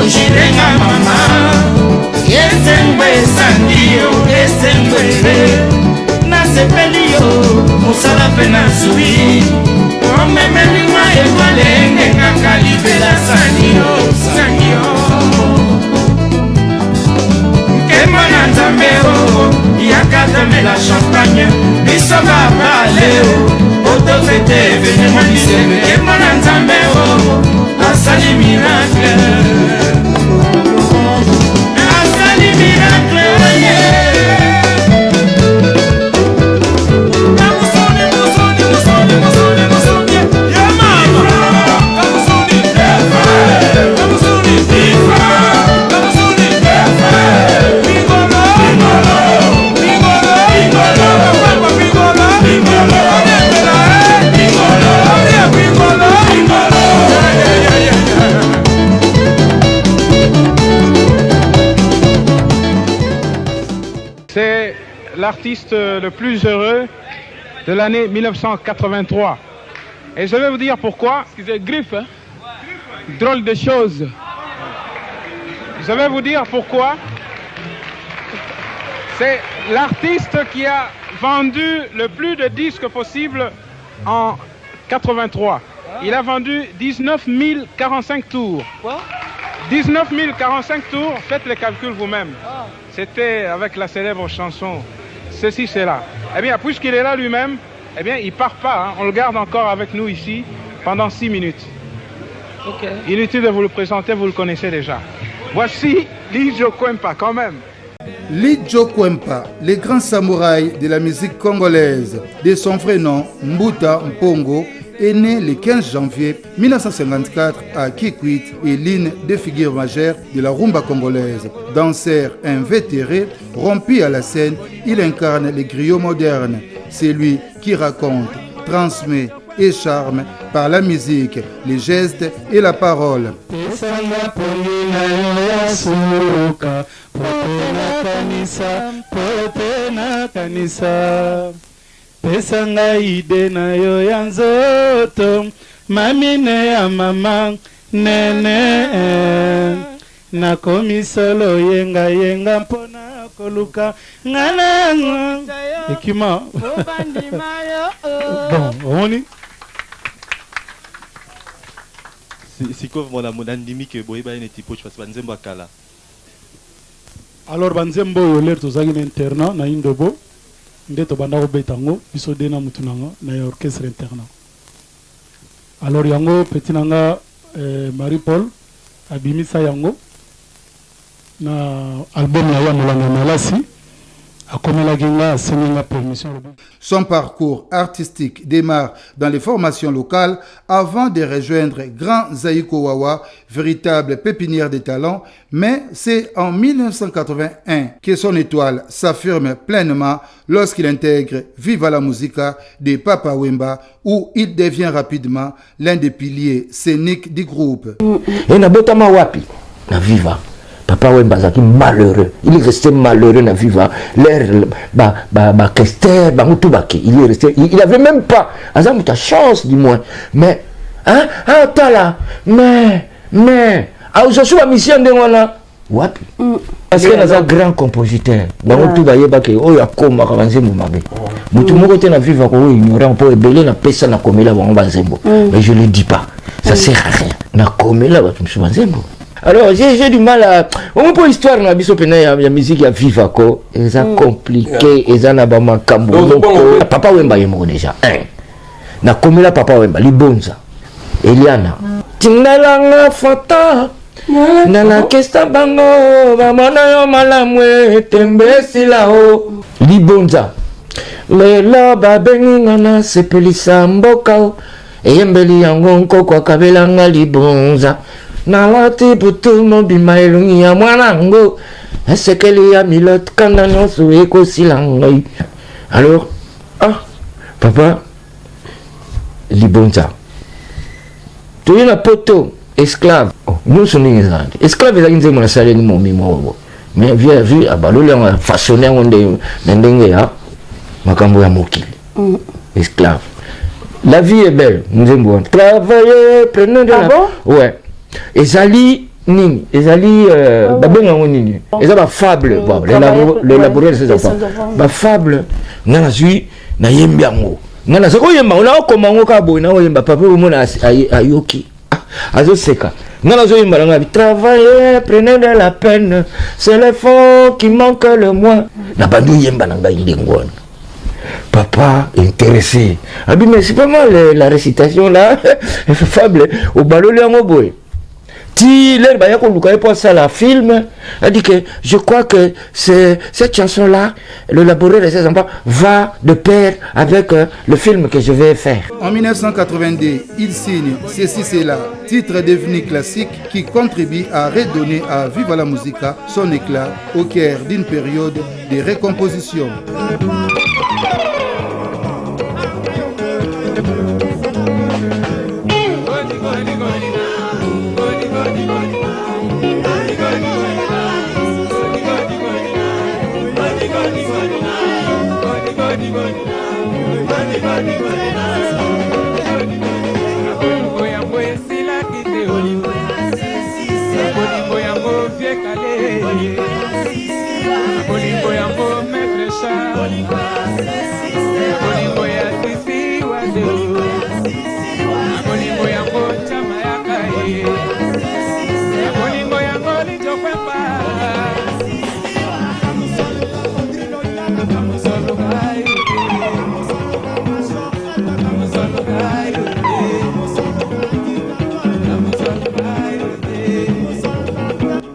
Ojirenga mama, yesengwe sandio, yesengwe na sepelio, musala pena sui, omemelima evalenge ngakalibela sandio, sandio. Kemona nzambeo, yakatamela champagne, bisoba baleo, autofete venema bisebe. Kemona nzambeo, asali miracle. C'est l'artiste le plus heureux de l'année 1983. Et je vais vous dire pourquoi. Excusez, griffe, hein? Drôle de chose. Je vais vous dire pourquoi. C'est l'artiste qui a vendu le plus de disques possible en 83. Il a vendu 19 045 tours. Quoi? 19 045 tours, faites les calculs vous-même. C'était avec la célèbre chanson Ceci, c'est là. Eh bien, puisqu'il est là lui-même, eh bien, il part pas. Hein. On le garde encore avec nous ici pendant 6 minutes. Okay. Inutile de vous le présenter, vous le connaissez déjà. Voici Lidjo Kwempa, quand même. Lidjo Kwempa, le grand samouraï de la musique congolaise, de son vrai nom, Mbuta Mpongo, est né le 15 janvier 1954 à Kikwit et l'une des figures majeures de la rumba congolaise. Danseur invétéré, rompu à la scène, il incarne les griots modernes. C'est lui qui raconte, transmet et charme par la musique, les gestes et la parole. Pesanga ide na yo ya nzoto mamine ya mama nene nakomi solo yenga yenga mpona koluka ngana ekima bon oni siko mona monandimi ke boyeba ene tipo parce banzembo akala. Alors banzembo yo ler tozaki na internat na Indobo ndeto bandako betango biso dena mutunanga na orchestre internat. Alors yango petit nanga Marie Paul abimisa yango na album ya Mulanga Malasi akomela genga senga permission. Son parcours artistique démarre dans les formations locales avant de rejoindre Grand Zaïko Wawa, véritable pépinière de talents, mais c'est en 1981 que son étoile s'affirme pleinement lorsqu'il intègre Viva la Musica de Papa Wemba, où il devient rapidement l'un des piliers scéniques du groupe. Et na botama wapi na Viva Papa Wemba zaki malheureux. Il est resté malheureux na Viva. L'air Kester, il est resté. Il avait même pas. Azam ta chance du moins. Mais hein tala. Mais aujourd'hui la mission de wana wapi. Parce que c'est un grand compositeur. Dans tout bayeba ke oyo akoma kavanzembo mabe. Mutu moko te na Viva ko ignorant pour ebele na pesa na komela banzembo. Mais je le dis pas. Ça sert à rien. Na komela banzembo. Alors j'ai du mal à on pour histoire na biso pena ya musique ya Viva ko eza compliqué eza na ba makambo Papa Wemba yemo déjà na komela Papa Wemba libonza Eliana tingalanga fata na la kesta bango ba mona yo malamwe tembesi lao libonza lelo ba benga na sepelisa mboka eyembeli yango nkoko akabelanga libonza nalati putu mobima elongi ya mwanango esekeli ya milote kanda nyonso ekosila ngai. Alors papa libonza toye na poto esclave nyonso ndenge ezalaki esclave ezalaki nzembo nasaleli momi moko mais vu abaloli yango façonne yango na ndenge ya makambo ya mokili. Esclave, la vie est belle, nzembo travailler prenez de la ouais ezali nini ezali babengango nini eza ba fable bon le laboureur de ces enfants ba fable ngana zui na yembi yango ngana sako yemba na okoma ngo ka boy na oyemba papa mona ayoki azo seka ngana zo yemba nga travailler prenez de la peine c'est le fond qui manque le moins na bandu yemba na ngai ndengona. Papa intéressé. Ah mais c'est pas mal la récitation là. Fable au baloli en oboe. Si l'air baya ko luka pour ça la film, a dit que je crois que cette chanson là, le laboureur de ses enfants va de pair avec le film que je vais faire. En 1982, il signe Ceci c'est là, titre devenu classique qui contribue à redonner à Viva la Musica son éclat au cœur d'une période de récomposition.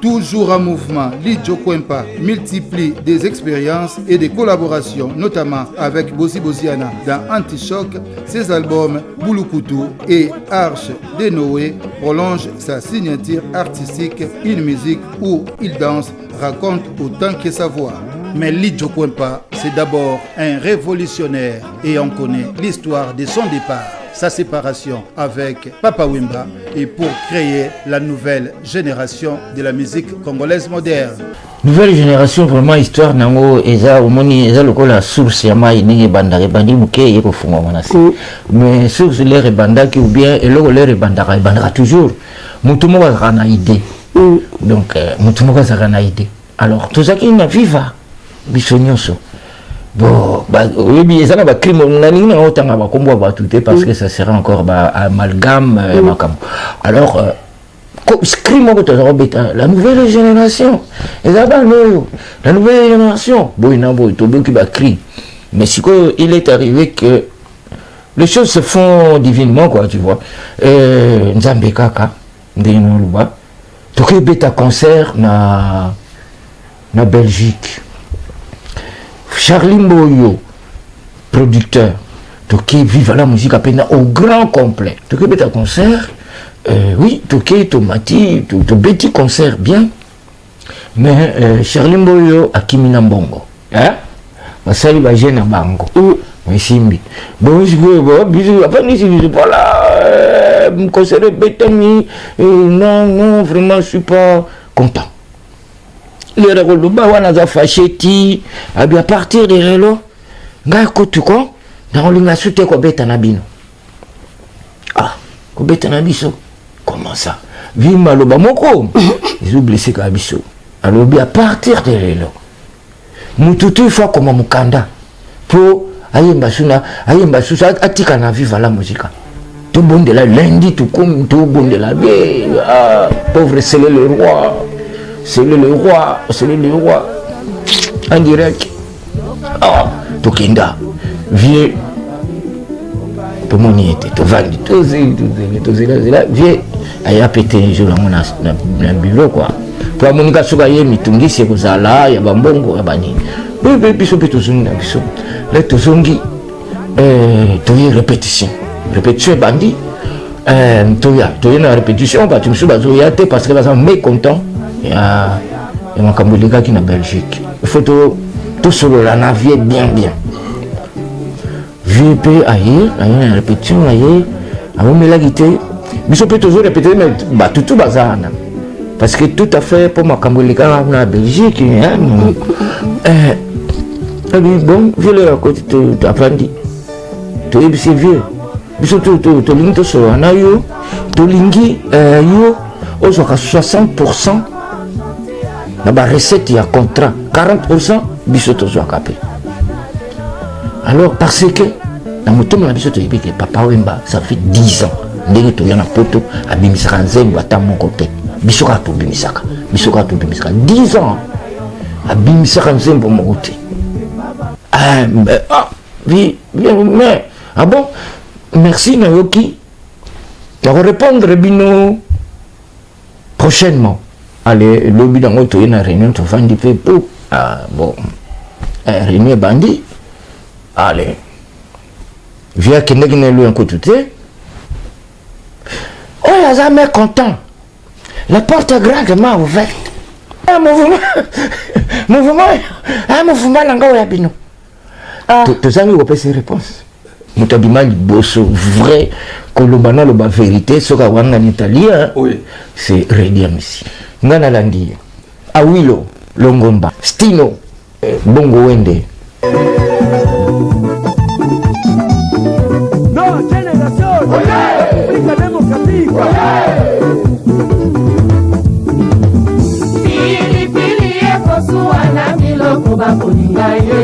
Toujours en mouvement, Lidjo Kwempa multiplie des expériences et des collaborations, notamment avec Bosi Bosiana dans Anti-Choc. Ses albums Bouloukutu et Arche de Noé prolongent sa signature artistique, une musique où il danse, raconte autant que sa voix. Mais Lidjo Kwempa, c'est d'abord un révolutionnaire et on connaît l'histoire de son départ, sa séparation avec Papa Wemba et pour créer la nouvelle génération de la musique congolaise moderne. Nouvelle génération, vraiment histoire nango eza omoni eza lokola source ya mai ndenge bandaka bandi muke yeko funga manasi. Mais source l'air bandaki ou bien eloko l'air bandaka toujours mutu moko azana idée. Donc mutu moko azana idée. Alors tout ça qui na viva biso nyonso. Bon, oui, ça n'a pas crime, on a n'a autant à combo parce que ça serait encore amalgame. Alors, la nouvelle génération, la nouvelle génération, mais si il est arrivé que les choses se font divinement, quoi, tu vois. Nzambe Kaka, Ndénoluba, tu as bêta concert na Belgique. Charlie Mboyo, producteur, qui vive la musique à peine au grand complet. Tu as un concert, oui, tu as tomati, tu as petit concert bien, mais Charlie Mboyo a Kimina Mbongo. Hein? Masali Bajena Bango. Mais Simbi. Bon, je veux, bisous, après, voilà, concert de Betami, non, vraiment, je suis pas content. Les Roloba wana facheti à partir des relo ngai kotuko dans linga sute ko beta na bino ko beta na biso comment ça vima loba moko ils ont blessé ka biso alors à partir des relo mututu fa comme mukanda pour ayemba susa atika na viva la musique tout bon de la lundi tout comme tout bon de la pauvre c'est le roi. C'est le roi en direct. Tokinda, vieux, pour mon yété, tu vas tout là, vieux, aïe a pété un jour dans mon bureau quoi. Pour mon gars, mitungi, c'est que ça là, il y a bambongo, il y a bani. Oui, biso, là, tu zongi, tu y répétition, bandit. toya na répétition bato mosusu bazoya te parce que baza mécontent ya makambo elekaki na Belgique. Il faut tosolola na vie bien vie mpe aye na répétition aye aomelaki te biso mpe tozo répéter mais bato tu baza wana parce que tout à fait pour makambo elekaka na Belgique bon vieux la côté t'apprendre toyebisi vieux biso tolingi tosolola na yo tolingi yo ozwaka 60% na barecette ya contrat 40% biso tozwaka pe. Alors parce que na motomo na biso toyebi ke Papa Wemba ça fait 10 ans ndenge toya na poto abimisaka nzembo ata moko te biso kaka tobimisaka 10 ans abimisaka nzembo moko te. Oui, mais bon, merci Nayoki. Je vais répondre bino prochainement. Allez, le but dans une réunion, tu vas faire peu pour bon, réunion bandit. Allez, viens que nous n'ayons un coup de thé. Oh, il a jamais content. La porte est grandement ouverte. Un mouvement l'ango ya bino. Tu as mis ces réponses. Mutabima liboso vrai kolobana loba vérité soka wanga en italien. Oui. C'est redire ici. Ngana landi. Awilo Longomba. Stino Bongo Wende. Non, génération. République démocratique. Pilipili ekosuana miloko bakolinga ye.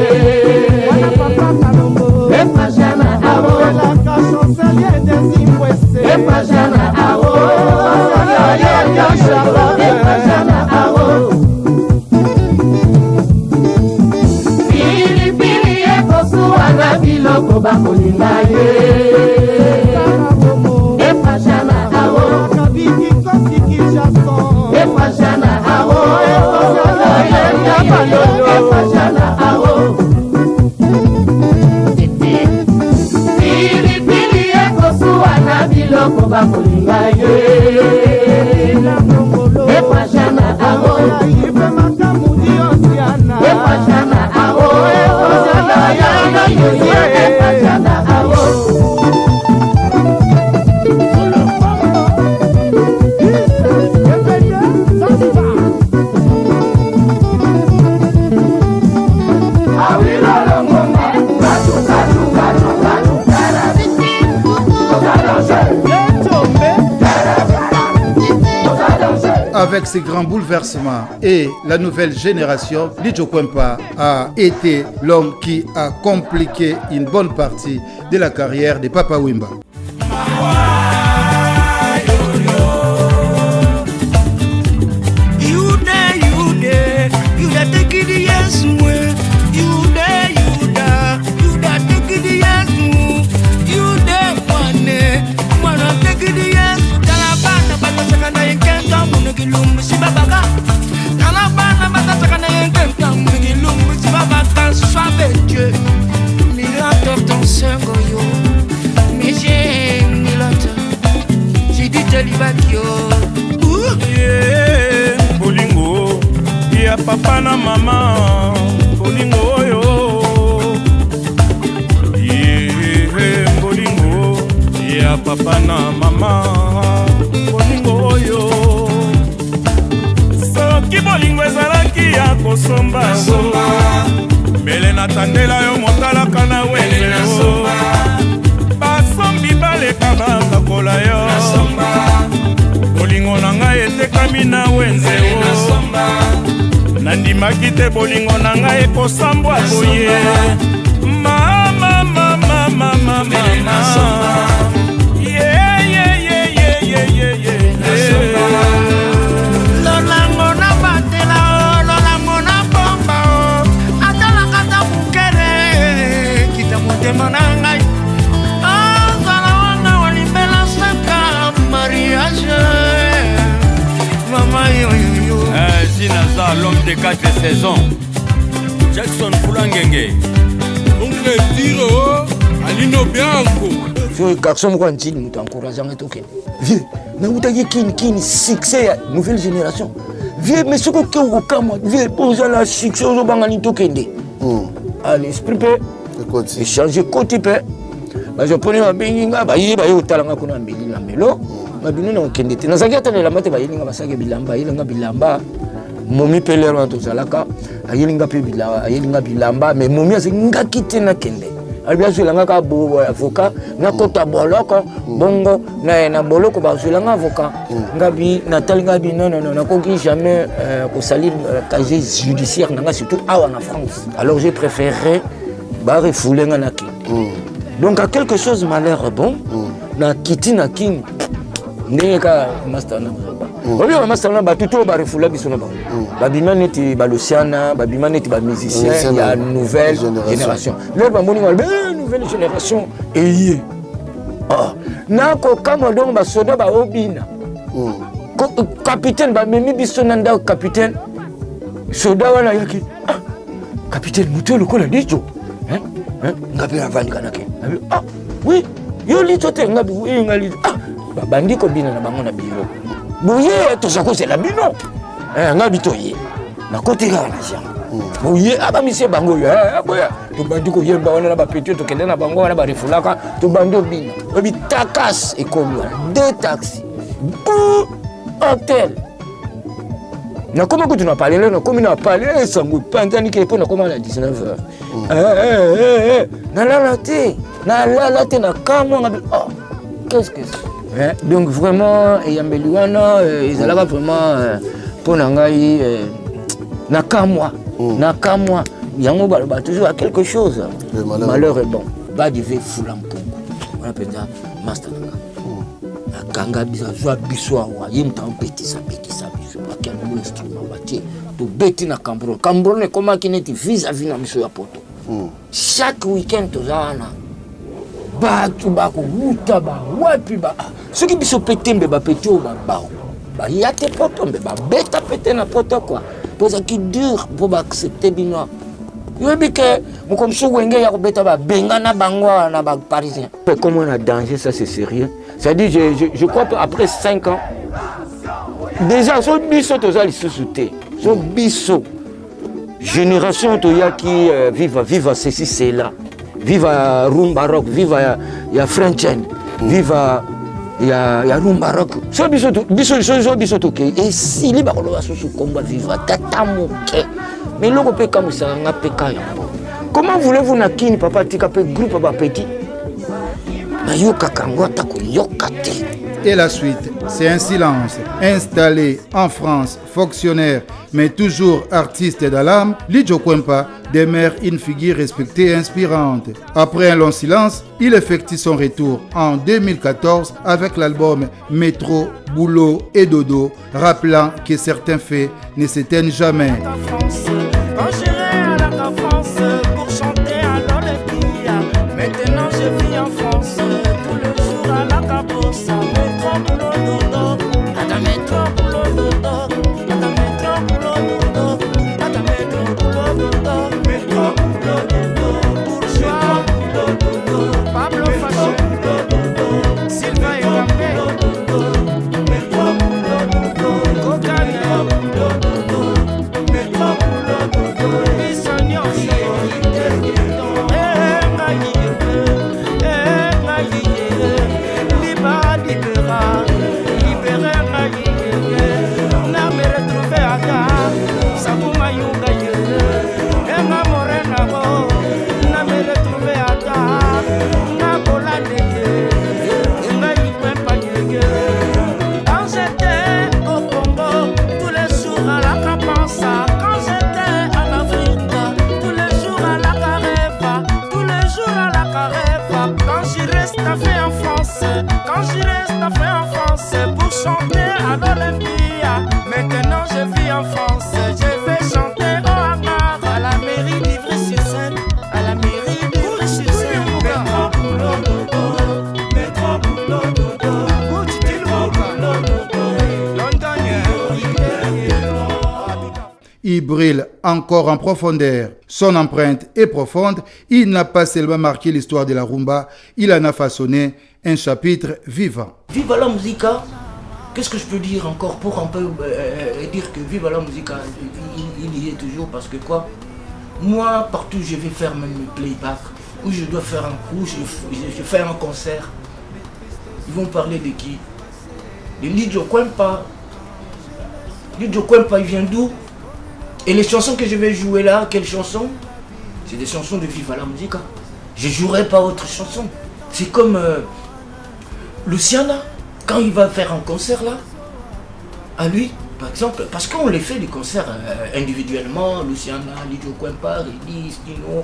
Pilipili ekosuana biloko bakolinga ye. Epashana awo kabiki kosiki jason. Epashana awo epashana awo. Pilipili ekosuana biloko bakolinga ye. Epashana awo epashana awo epashana awo. Avec ces grands bouleversements et la nouvelle génération, Lidjo Kwempa a été l'homme qui a compliqué une bonne partie de la carrière de Papa Wemba. Bolingo ya papa na mama bolingo oyo bolingo ya papa na mama bolingo oyo soki bolingo ezalaki ya kosomba mbele natandela yo motalaka na wenze basombi baleka bakakola yo bolingo na ngai etekami na wenze nandimaki te bolingo na ngai ekosambwa boye mama lolango na batela lolango na bomba atalakata mukere kita motema na ngai azala wana walimbela saka mariage mama yoyoyo zinaza l'homme de 4 saisons Jackson Fulangenge Ongle Tiro Alino Bianco le garçon moko ntini mutu encourageant etokende vieux nautaki kini succès ya nouvelle génération vieux mais soki oke okokamwa vieux mpo ozala succès ozobangani tokende l'esprit mpe échange koti mpe bajaponais babengi nga baye kotalanga kuna mbeli na melo babino na okende te nazalaki atalela te bayelinga basaki bilamba ayelinga bilamba momi mpe lero wana tozalaka ayelinga bilamba mais momi azengaki te nakende albi azwelanga ka avocat nakota boloko bongo na boloko bazwelanga avocat ngabi natali ngabi non nakoki jamais kosalir casier judiciaire nanga surtout awa na France alors j'ai préféré refouler nga nakende donc à quelque chose malheur bon na kiti na king ndenge ka master na obi ba master na batuto ba refula biso na bango babima neti ba Luciana babima neti ba musicien ya nouvelle génération le ba moni ba nouvelle génération eye na ko kama donc ba soda ba obina capitaine ba memi biso na nda capitaine soda wana yaki capitaine muto lokola dijo ngapi avandika nake oui yo licho te ngapi oui ngali babandi ko bina na bango na biro boye to sako c'est la bino ngapi to ye na côté ga na ja boye aba mise bango yo boya to bandi ko yemba wana na ba petit to kende na bango wana ba refulaka to bandi obina obi takas e komi deux taxis hôtel na comment que tu n'as parlé là na comme na parlé sangu pantani ke po na comment à 19h na la te na kamo ngabi qu'est-ce que c'est donc vraiment yambeliwana ezalaka vraiment pour ngai na kamwa yango ba toujours à quelque chose malheur est bon ba devait foulam pongo on appelle ça master kanga biso awa yemta petisa biso akya no instrument batie to beti na cambron ne koma kineti vis-à-vis na biso ya poto chaque week-end tozana batu bakubuta ba wapi ba soki biso petembe ba petio ba yate poto mbe ba beta pete na poto quoi poza qui dur pour accepter bino yobi ke mukomsu wenge ya kubeta ba benga na bango na ba parisien comment on a danger ça c'est sérieux ça dit je crois après 5 ans déjà so biso tozali sous-souté so biso génération toya qui vive ceci c'est là vive rumba rock vive ya frenchen vive ya rumba rock so biso to ke et si li ba ko ba susu komba vive tata moke mais loko pe kamusa nga peka yango comment voulez-vous na kini papa tika pe groupe ba petit na yoka kangota ko yokate. Et la suite, c'est un silence. Installé en France, fonctionnaire, mais toujours artiste dans l'âme, Lidjo Kwempa demeure une figure respectée et inspirante. Après un long silence, il effectue son retour en 2014 avec l'album Métro, Boulot et Dodo, rappelant que certains faits ne s'éteignent jamais. Quand j'irai à la France pour chanter à l'Olympia, maintenant je vis en France, tout le jour à la cabossa. Il brille encore en profondeur. Son empreinte est profonde. Il n'a pas seulement marqué l'histoire de la rumba, il en a façonné un chapitre vivant. Viva la musica. Qu'est-ce que je peux dire encore pour un peu dire que Viva la musica, il y est toujours parce que quoi? Moi, partout je vais faire même le playback, où je dois faire un coup, je fais un concert. Ils vont parler de qui? De Lidio Kwempa. Lidio Kwempa, il vient d'où? Et les chansons que je vais jouer là, quelles chansons? C'est des chansons de Viva la musica. Je ne jouerai pas autre chanson. C'est comme Luciana, quand il va faire un concert là, à lui, par exemple, parce qu'on les fait des concerts individuellement, Luciana, Lidio Kwempa, Redi, Stino,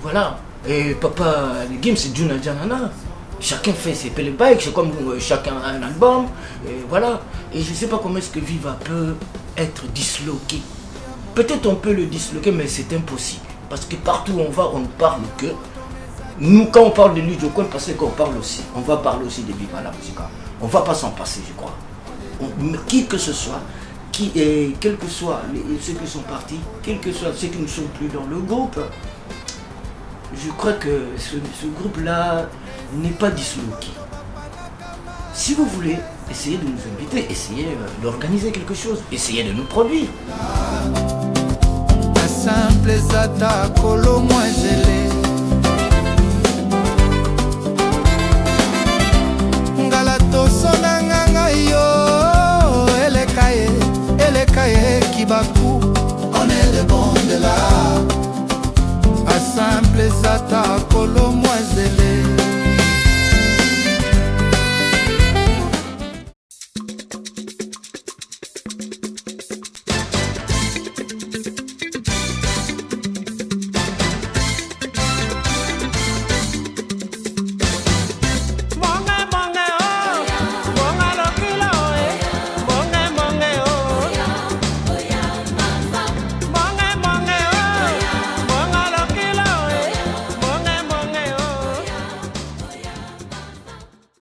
voilà. Et Papa Gims, c'est Juna Janana. Chacun fait ses playback, c'est comme chacun a un album, et voilà. Et je ne sais pas comment est-ce que Viva peut être disloqué. Peut-être on peut le disloquer, mais c'est impossible. Parce que partout où on va, on ne parle que. Nous, quand on parle de Lidio Kwempa, parce qu'on parle aussi. On va parler aussi de Viva la musica. On ne va pas s'en passer, je crois. Qui que ce soit, quels que soient ceux qui sont partis, quels que soient ceux qui ne sont plus dans le groupe, je crois que ce groupe-là n'est pas disloqué. Si vous voulez, essayez de nous inviter, essayez d'organiser quelque chose, essayez de nous produire. Simple zata kolo mwezele